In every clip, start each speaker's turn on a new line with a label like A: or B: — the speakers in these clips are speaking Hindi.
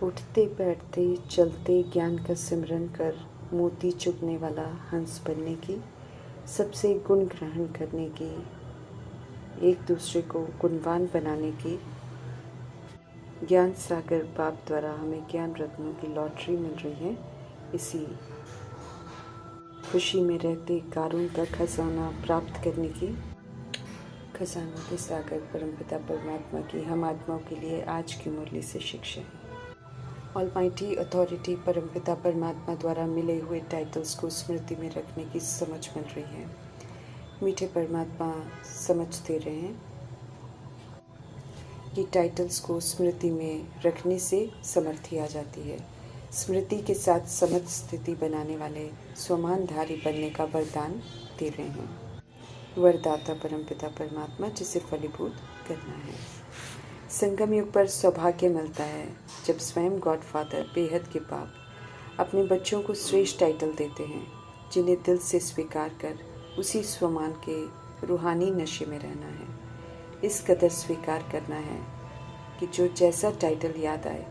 A: उठते बैठते चलते ज्ञान का सिमरन कर मोती चुगने वाला हंस बनने की, सबसे गुण ग्रहण करने की, एक दूसरे को गुणवान बनाने की, ज्ञान सागर बाप द्वारा हमें ज्ञान रत्नों की लॉटरी मिल रही है। इसी खुशी में रहते कारुण का खजाना प्राप्त करने की, खजानों के सागर परमपिता परमात्मा की हम आत्माओं के लिए आज की मुरली से शिक्षा है। ऑलमाइटी अथॉरिटी परमपिता परमात्मा द्वारा मिले हुए टाइटल्स को स्मृति में रखने की समझ मिल रही है। मीठे परमात्मा समझ दे रहे हैं कि टाइटल्स को स्मृति में रखने से समर्थी आ जाती है। स्मृति के साथ समझ स्थिति बनाने वाले स्वमानधारी बनने का वरदान दे रहे हैं। वरदाता परमपिता परमात्मा जिसे फलीभूत करना है। संगम युग पर सौभाग्य मिलता है जब स्वयं गॉड फादर बेहद के बाप अपने बच्चों को श्रेष्ठ टाइटल देते हैं, जिन्हें दिल से स्वीकार कर उसी स्वमान के रूहानी नशे में रहना है। इस कदर स्वीकार करना है कि जो जैसा टाइटल याद आए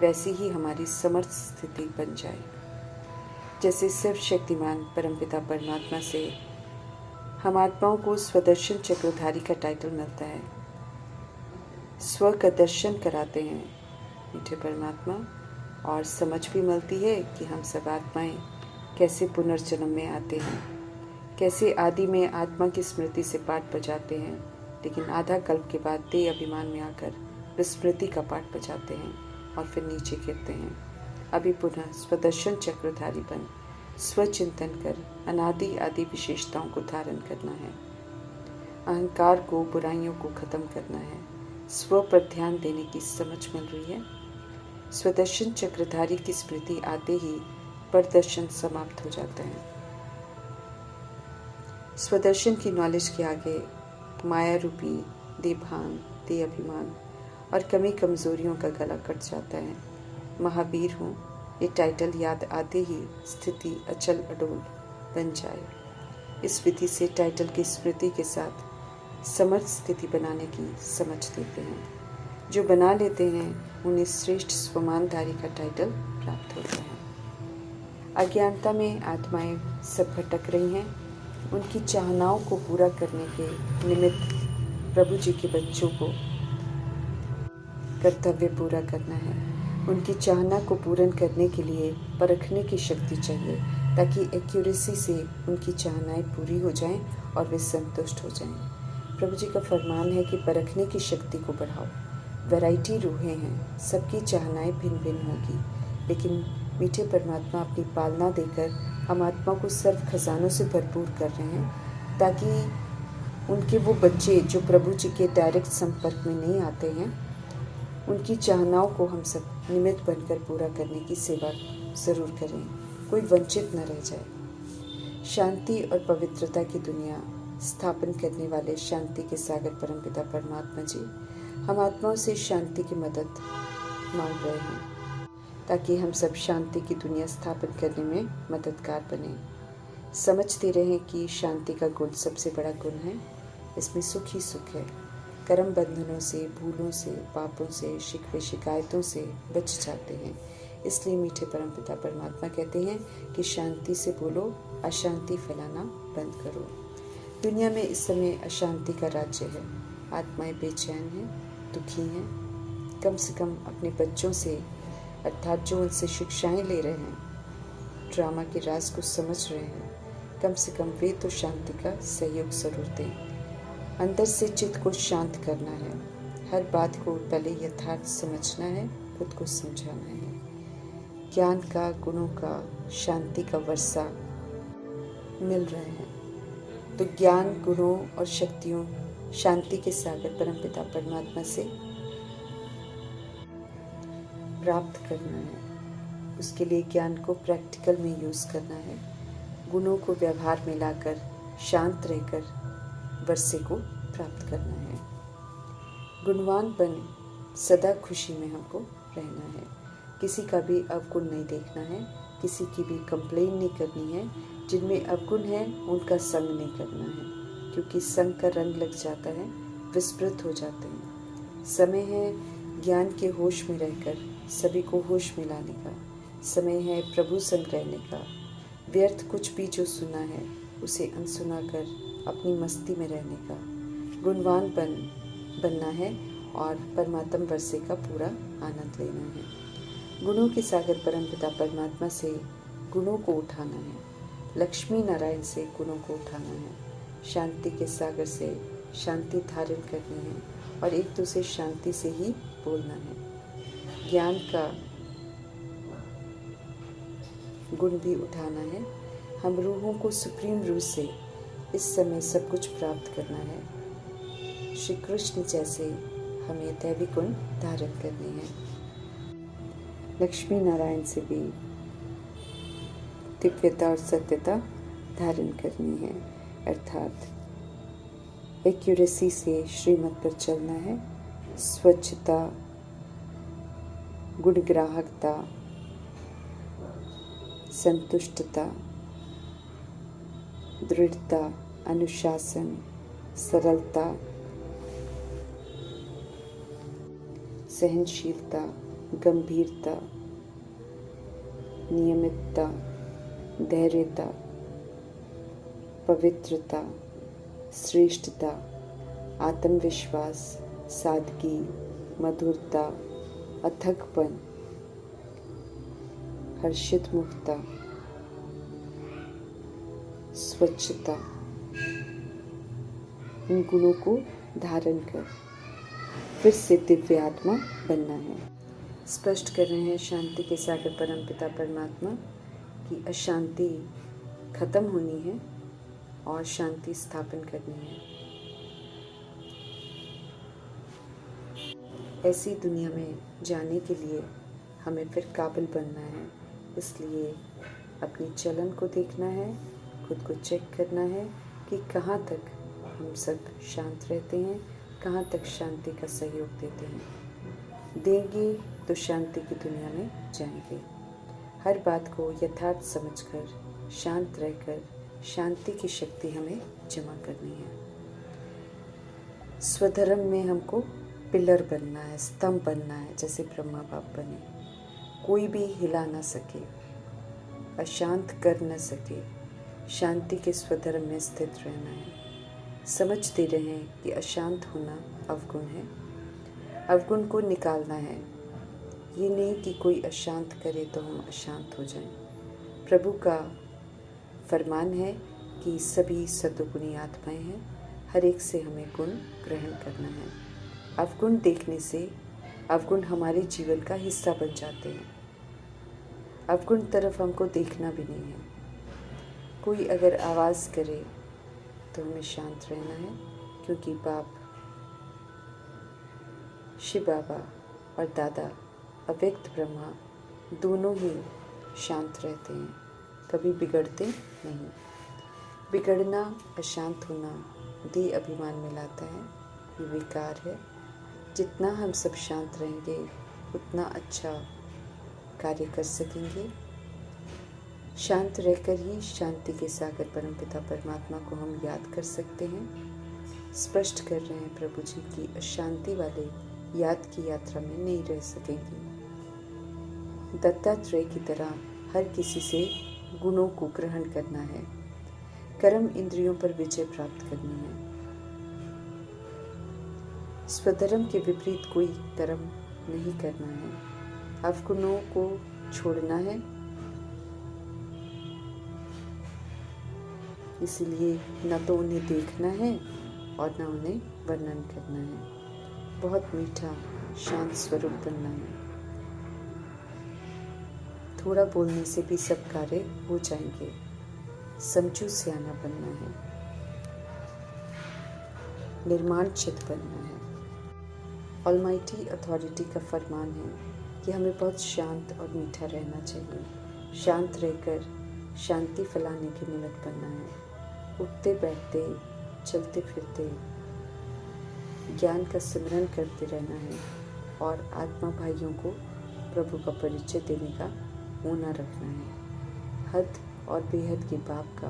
A: वैसी ही हमारी समर्थ स्थिति बन जाए। जैसे सर्वशक्तिमान परमपिता परमात्मा से हम आत्माओं को स्वदर्शन चक्रधारी का टाइटल मिलता है, स्व का दर्शन कराते हैं मीठे परमात्मा, और समझ भी मिलती है कि हम सब आत्माएं कैसे पुनर्जन्म में आते हैं, कैसे आदि में आत्मा की स्मृति से पाठ बजाते हैं, लेकिन आधा कल्प के बाद देह अभिमान में आकर विस्मृति का पाठ बजाते हैं और फिर नीचे गिरते हैं। अभी पुनः स्वदर्शन चक्रधारी बन स्वचिंतन कर अनादि आदि विशेषताओं को धारण करना है। अहंकार को, बुराइयों को खत्म करना है। स्व पर ध्यान देने की समझ मिल रही है। स्वदर्शन चक्रधारी की स्मृति आते ही परदर्शन समाप्त हो जाता है। स्वदर्शन की नॉलेज के आगे माया रूपी देभान, दे अभिमान और कमी कमजोरियों का गला कट जाता है। महावीर हूँ ये टाइटल याद आते ही स्थिति अचल अडोल बन जाए। इस विधि से टाइटल की स्मृति के साथ समर्थ स्थिति बनाने की समझ देते हैं। जो बना लेते हैं उन्हें श्रेष्ठ स्वमानधारी का टाइटल प्राप्त होता है। अज्ञानता में आत्माएं सब भटक रही हैं। उनकी चाहनाओं को पूरा करने के निमित्त प्रभु जी के बच्चों को कर्तव्य पूरा करना है। उनकी चाहना को पूर्ण करने के लिए परखने की शक्ति चाहिए, ताकि एक्यूरेसी से उनकी चाहनाएं पूरी हो जाएं और वे संतुष्ट हो जाएं। प्रभु जी का फरमान है कि परखने की शक्ति को बढ़ाओ। वैरायटी रूहें हैं, सबकी चाहनाएं भिन्न भिन्न होगी, लेकिन मीठे परमात्मा अपनी पालना देकर हम आत्मा को सर्व खजानों से भरपूर कर रहे हैं, ताकि उनके वो बच्चे जो प्रभु जी के डायरेक्ट संपर्क में नहीं आते हैं, उनकी चाहनाओं को हम सब निमित्त बनकर पूरा करने की सेवा ज़रूर करें, कोई वंचित न रह जाए। शांति और पवित्रता की दुनिया स्थापन करने वाले शांति के सागर परमपिता परमात्मा जी हम आत्माओं से शांति की मदद मांग रहे हैं, ताकि हम सब शांति की दुनिया स्थापन करने में मददगार बने। समझते रहें कि शांति का गुण सबसे बड़ा गुण है। इसमें सुख ही सुख है। कर्म बंधनों से, भूलों से, पापों से, शिकवे शिकायतों से बच जाते हैं। इसलिए मीठे परमपिता परमात्मा कहते हैं कि शांति से बोलो, अशांति फैलाना बंद करो। दुनिया में इस समय अशांति का राज्य है। आत्माएं बेचैन हैं, दुखी हैं। कम से कम अपने बच्चों से, अर्थात जो उनसे शिक्षाएं ले रहे हैं, ड्रामा के राज को समझ रहे हैं, कम से कम वे तो शांति का सहयोग जरूर दें। अंदर से चित्त को शांत करना है। हर बात को पहले यथार्थ समझना है, खुद को समझाना है। ज्ञान का, गुणों का, शांति का वर्षा मिल रहे हैं, तो ज्ञान, गुणों और शक्तियों, शांति के सागर परमपिता परमात्मा से प्राप्त करना है। उसके लिए ज्ञान को प्रैक्टिकल में यूज़ करना है। गुणों को व्यवहार में लाकर शांत रहकर वर्षे को प्राप्त करना है। गुणवान बन सदा खुशी में हमको रहना है। किसी का भी अवगुण नहीं देखना है, किसी की भी कंप्लेन नहीं करनी है। जिनमें अवगुण है उनका संग नहीं करना है, क्योंकि संग का रंग लग जाता है, विस्मृत हो जाते हैं। समय है ज्ञान के होश में रहकर सभी को होश में लाने का। समय है प्रभु संग रहने का। व्यर्थ कुछ भी जो सुना है उसे अनसुना कर अपनी मस्ती में रहने का। गुणवान बनना है और परमात्म वर्षे का पूरा आनंद लेना है। गुणों के सागर परमपिता परमात्मा से गुणों को उठाना है। लक्ष्मी नारायण से गुणों को उठाना है। शांति के सागर से शांति धारण करनी है और एक दूसरे शांति से ही बोलना है। ज्ञान का गुण भी उठाना है। हम रूहों को सुप्रीम रूह से इस समय सब कुछ प्राप्त करना है। श्री कृष्ण जैसे हमें दैवी गुण धारण करने हैं। लक्ष्मी नारायण से भी दिव्यता और सत्यता धारण करनी है, अर्थात एक्यूरेसी से श्रीमत पर चलना है। स्वच्छता, गुणग्राहकता, संतुष्टता, दृढ़ता, अनुशासन, सरलता, सहनशीलता, गंभीरता, नियमितता, धैर्यता, पवित्रता, श्रेष्ठता, आत्मविश्वास, सादगी, मधुरता, अथकपन, हर्षित मुक्ता, स्वच्छता, इन गुणों को धारण कर फिर से दिव्य आत्मा बनना है। स्पष्ट कर रहे हैं शांति के सागर परमपिता परमात्मा की अशांति खत्म होनी है और शांति स्थापन करनी है। ऐसी दुनिया में जाने के लिए हमें फिर काबिल बनना है। इसलिए अपनी चलन को देखना है, खुद को चेक करना है कि कहाँ तक हम सब शांत रहते हैं, कहाँ तक शांति का सहयोग देते हैं। देंगे तो शांति की दुनिया में जाएंगे। हर बात को यथार्थ समझकर शांत रहकर शांति की शक्ति हमें जमा करनी है। स्वधर्म में हमको पिलर बनना है, स्तंभ बनना है, जैसे ब्रह्मा बाप बने। कोई भी हिला ना सके, अशांत कर न सके। शांति के स्वधर्म में स्थित रहना है। समझते रहें कि अशांत होना अवगुण है। अवगुण को निकालना है। ये नहीं कि कोई अशांत करे तो हम अशांत हो जाएं। प्रभु का फरमान है कि सभी सद्गुणी आत्माएं हैं, हर एक से हमें गुण ग्रहण करना है। अवगुण देखने से अवगुण हमारे जीवन का हिस्सा बन जाते हैं। अवगुण तरफ हमको देखना भी नहीं है। कोई अगर आवाज़ करे तो हमें शांत रहना है, क्योंकि बाप शिव बाबा और दादा अव्यक्त ब्रह्मा दोनों ही शांत रहते हैं, कभी बिगड़ते नहीं। बिगड़ना, अशांत होना देह अभिमान में लाता है, ये विकार है। जितना हम सब शांत रहेंगे उतना अच्छा कार्य कर सकेंगे। शांत रहकर ही शांति के सागर परमपिता परमात्मा को हम याद कर सकते हैं। स्पष्ट कर रहे हैं प्रभु जी की अशांति वाले याद की यात्रा में नहीं रह सकेंगे। दत्तात्रेय की तरह हर किसी से गुणों को ग्रहण करना है। कर्म इंद्रियों पर विजय प्राप्त करनी है। स्वधर्म के विपरीत कोई कर्म नहीं करना है। अवगुणों को छोड़ना है। इसलिए न तो उन्हें देखना है और न उन्हें वर्णन करना है। बहुत मीठा शांत स्वरूप बनना है। थोड़ा बोलने से भी सब कार्य हो जाएंगे। समझू सियाना बनना है। निर्माण चित बनना है। ऑलमाइटी अथॉरिटी का फरमान है कि हमें बहुत शांत और मीठा रहना चाहिए। शांत रहकर शांति फैलाने के निमित्त बनना है। उठते बैठते चलते फिरते ज्ञान का सिमरन करते रहना है और आत्मा भाइयों को प्रभु का परिचय देने का ऊना रखना है। हद और बेहद के बाप का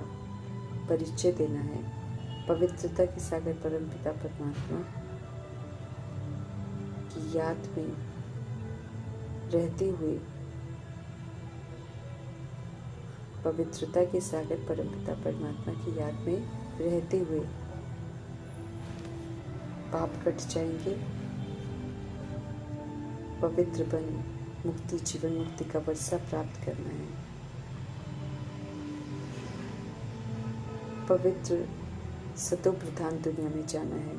A: परिचय देना है। पवित्रता के सागर परमपिता परमात्मा की याद में रहते हुए पवित्रता के सागर परमपिता परमात्मा की याद में रहते हुए पाप कट जाएंगे, पवित्र बन मुक्ति, जीवन मुक्ति का वर्षा प्राप्त करना है। पवित्र सतो प्रधान दुनिया में जाना है।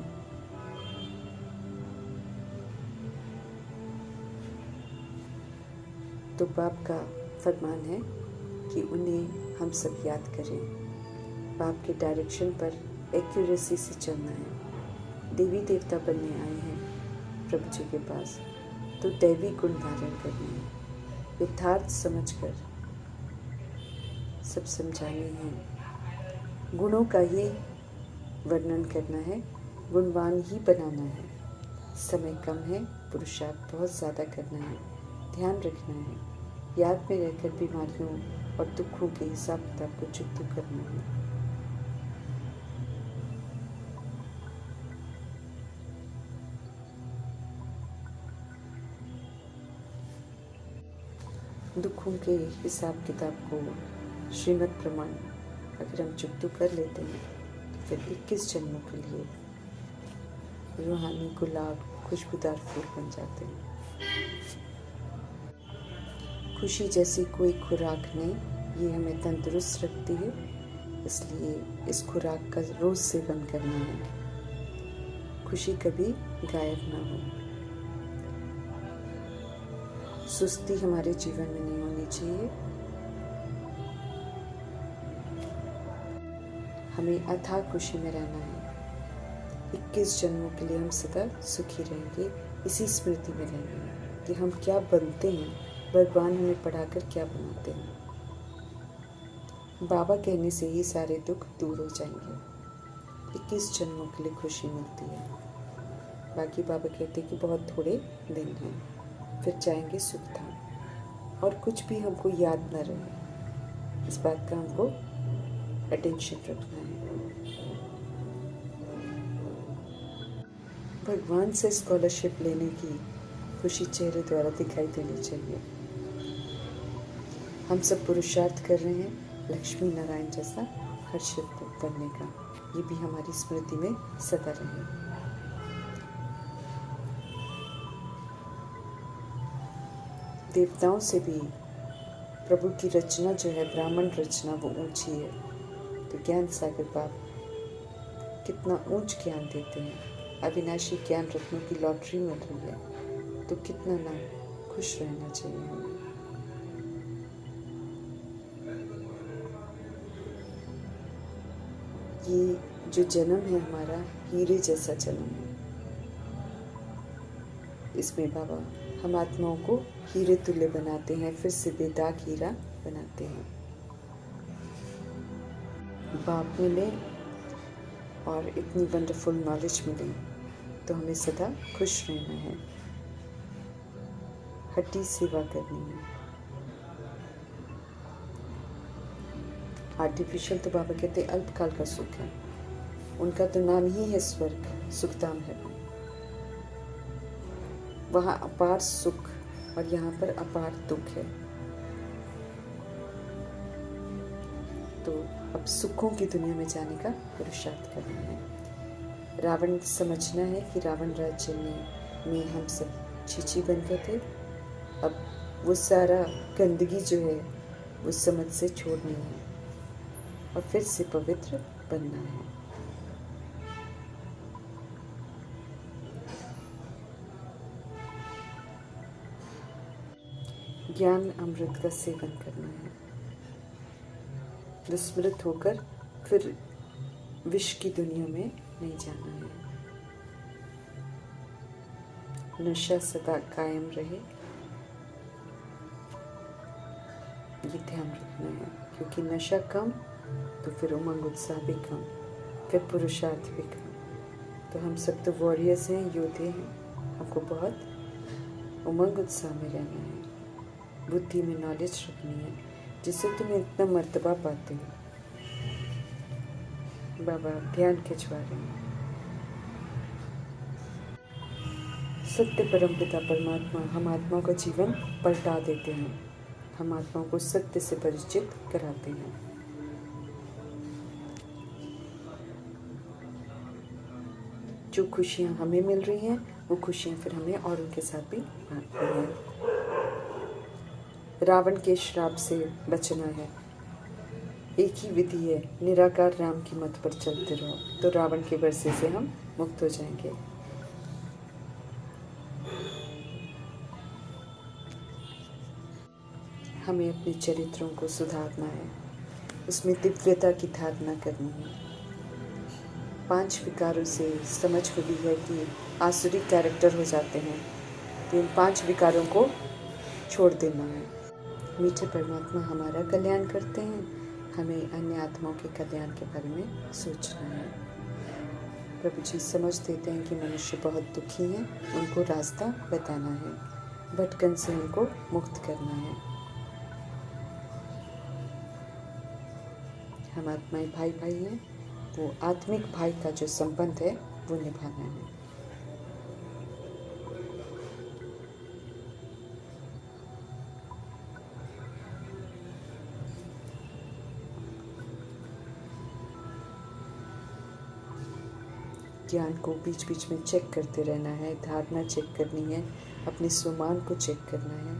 A: तो बाप का फरमान है कि उन्हें हम सब याद करें। बाप के डायरेक्शन पर एक्यूरेसी से चलना है। देवी देवता बनने आए हैं प्रभु जी के पास, तो दैवी गुण धारण करने हैं, यथार्थ समझकर सब समझाने हैं, गुणों का ही वर्णन करना है, गुणवान ही बनाना है। समय कम है, पुरुषार्थ बहुत ज़्यादा करना है, ध्यान रखना है, याद में रहकर बीमारियों और दुखों के हिसाब किताब को चुकता करना है। दुखों के हिसाब किताब को श्रीमद् प्रमाण अगर हम चुकता कर लेते हैं तो फिर 21 जन्मों के लिए रूहानी गुलाब खुशबूदार फूल बन जाते हैं। खुशी जैसी कोई खुराक नहीं, ये हमें तंदुरुस्त रखती है, इसलिए इस खुराक का रोज़ सेवन करना है। खुशी कभी गायब ना हो। सुस्ती हमारे जीवन में नहीं होनी चाहिए। हमें अथाह खुशी में रहना है। 21 जन्मों के लिए हम सदा सुखी रहेंगे, इसी स्मृति में रहेंगे कि हम क्या बनते हैं, भगवान हमें पढ़ाकर क्या बनाते हैं। बाबा कहने से ही सारे दुख दूर हो जाएंगे। 21 जन्मों के लिए खुशी मिलती है। बाकी बाबा कहते हैं कि बहुत थोड़े दिन हैं, फिर जाएंगे सुखधाम। और कुछ भी हमको याद न रहे, इस बात का हमको अटेंशन रखना है। भगवान से स्कॉलरशिप लेने की खुशी चेहरे द्वारा दिखाई देनी चाहिए। हम सब पुरुषार्थ कर रहे हैं लक्ष्मी नारायण जैसा हर्षित बनने का, ये भी हमारी स्मृति में सदा रहे। देवताओं से भी प्रभु की रचना जो है, ब्राह्मण रचना, वो ऊंची है। तो ज्ञान सागर बाप कितना ऊंच ज्ञान देते हैं। अविनाशी ज्ञान रत्नों की लॉटरी मिल रही है, तो कितना ना खुश रहना चाहिए हमें। ये जो जन्म है हमारा, हीरे जैसा जन्म है। इसमें बाबा हम आत्माओं को हीरे तुल्य बनाते हैं, फिर से बेदाग हीरा बनाते हैं। बाप मिले और इतनी वंडरफुल नॉलेज मिले, तो हमें सदा खुश रहना है, हट्टी सेवा करनी है। आर्टिफिशियल तो बाबा कहते अल्पकाल का सुख है, उनका तो नाम ही है स्वर्ग, सुखधाम है। वहाँ अपार सुख और यहाँ पर अपार दुख है। तो अब सुखों की दुनिया में जाने का पुरुषार्थ करना है। रावण समझना है कि रावण राज्य में हम सब छीछी बन गए थे। अब वो सारा गंदगी जो है वो समझ से छोड़नी है और फिर से पवित्र बनना है। ज्ञान अमृत का सेवन करना है, विस्मृत होकर फिर विष की दुनिया में नहीं जाना है। नशा सदा कायम रहे, ये ध्यान रखना है, क्योंकि नशा कम तो फिर उमंग उत्साह भी कम, फिर पुरुषार्थ भी कम। तो हम सब तो वॉरियर्स हैं, योद्धे हैं, हमको बहुत उमंग उत्साह में रहना है, बुद्धि में नॉलेज रखनी है, जिससे तुम इतना मर्तबा पाते हो। बाबा ध्यान खिंचवा रहे हैं। सत्य परमपिता परमात्मा हम आत्मा का जीवन पलटा देते हैं। हम आत्मा को सत्य से परिचित कराते हैं। जो खुशियाँ हमें मिल रही हैं वो खुशियाँ फिर हमें और उनके साथ भी बांटनी हैं। रावण के श्राप से बचना है। एक ही विधि है, निराकार राम की मत पर चलते रहो, तो रावण के वर्षे से हम मुक्त हो जाएंगे। हमें अपने चरित्रों को सुधारना है, उसमें दिव्यता की धारणा करनी है। 5 विकारों से समझ मिली है कि आसुरी कैरेक्टर हो जाते हैं, तो इन 5 विकारों को छोड़ देना है। मीठे परमात्मा हमारा कल्याण करते हैं, हमें अन्य आत्माओं के कल्याण के बारे में सोचना है। प्रभु जी समझ देते हैं कि मनुष्य बहुत दुखी हैं, उनको रास्ता बताना है, भटकन से उनको मुक्त करना है। हम आत्माएं भाई भाई हैं, वो आत्मिक भाई का जो संबंध है वो निभाना है। ज्ञान को बीच बीच में चेक करते रहना है, धारणा चेक करनी है, अपने स्वमान को चेक करना है।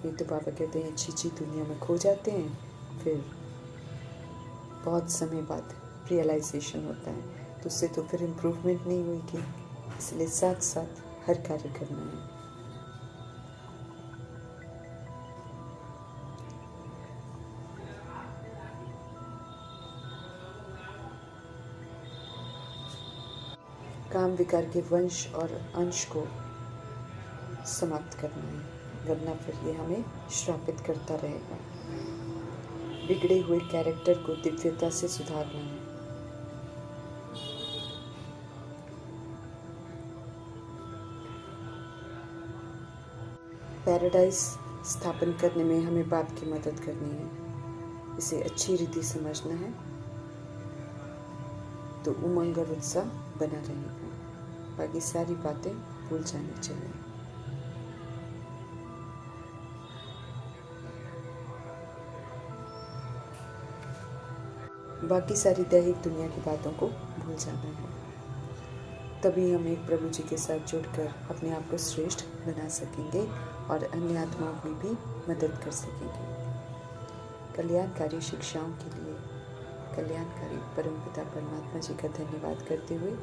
A: ये तो बाबा कहते हैं अच्छी दुनिया में खो जाते हैं, फिर बहुत समय बाद रियलाइजेशन होता है, तो उससे तो फिर इम्प्रूवमेंट नहीं होगी। इसलिए साथ साथ हर कार्य करना है। काम विकार के वंश और अंश को समाप्त करना है, वरना फिर ये हमें श्रापित करता रहेगा। बिगड़े हुए कैरेक्टर को दिव्यता से सुधारना है। पैराडाइज स्थापन करने में हमें बाप की मदद करनी है, इसे अच्छी रीति समझना है, तो उमंग और उत्साह बना रहेगा। बाकी सारी बातें भूल जानी चाहिए। बाकी सारी दैहिक दुनिया की बातों को भूल जाना है, तभी हम एक प्रभु जी के साथ जुड़कर अपने आप को श्रेष्ठ बना सकेंगे और अन्य आत्माओं की भी मदद कर सकेंगे। कल्याणकारी शिक्षाओं के लिए कल्याणकारी परमपिता परमात्मा जी का धन्यवाद करते हुए